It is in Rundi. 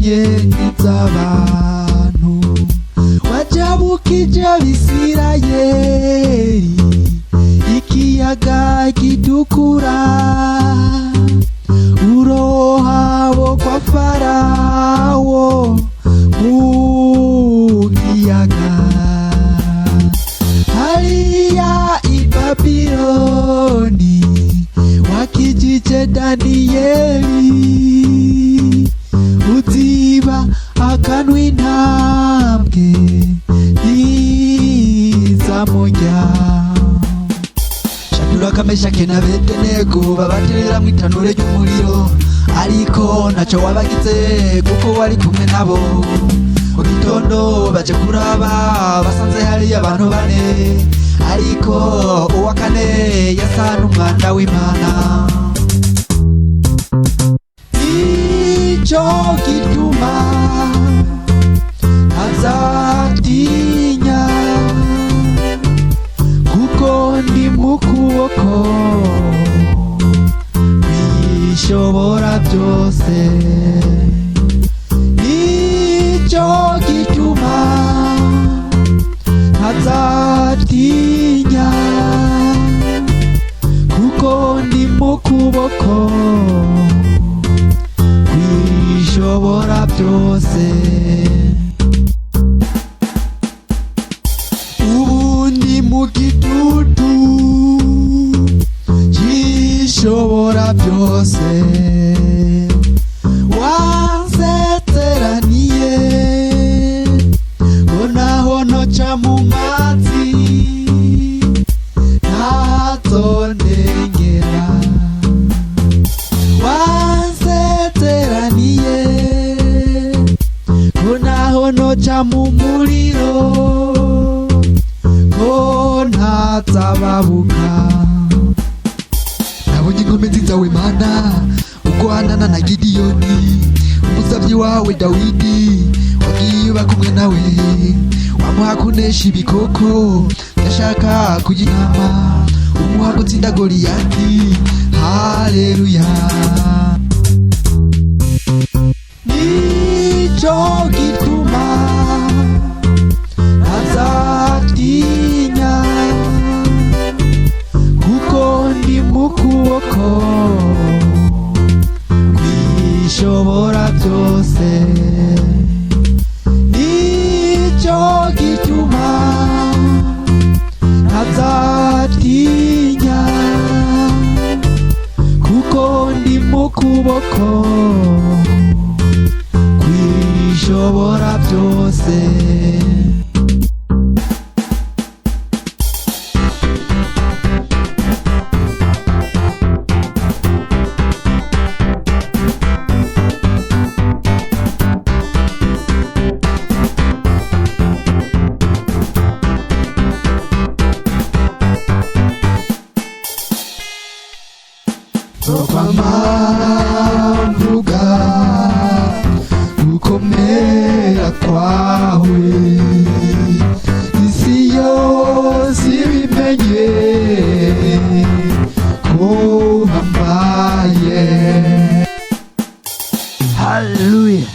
zikomeye nk'iz'abantu wajabukije Abisirayeli ikiyaga gitukura urohabo kwa Farawo mu kiyaga hariya i Babiloni wakijije Daniyeli uziba akanwa intambwe y'izamurya Shadraka Meshaki na Abedenego babaterera mu itanure ry'umuriro ariko ntacyo wabagize kuko wari kumwe nabo mu gitondo baje kuraba basanze hari abantu bane ariko uwa kane yasa n'umwana w'Imana nicyo gituma ntazatinya kuko ndi mu kuboko kw'ishobora byose nicyo gituma ntazatinya kuko ndi mu kuboko kw'ishobora byose ubundi mu gitutu cy'ishobora byose wanseteraniye ngo naho noca mu mazi ntazonengera wanseteraniye ngo naho noca mu muriro ko ntazababuka nabonye inkomezi zawe Mana ugwanana na Gidiyoni umusavyi wawe Dawidi wagiye bakumwe nawe wamuha kunesha ibikoko yashaka kurya intama umuha gutsinda Goliyati haleluya nicyo gituma ntazatinya kuko ndi mu kuboko kw'ishobora byose nicyo gituma ntazatinya kuko ndi mu kuboko kw'ishobora byose Mvuga gukomera kwawe isi yose ibimenye ko hambaye. Hallelujah.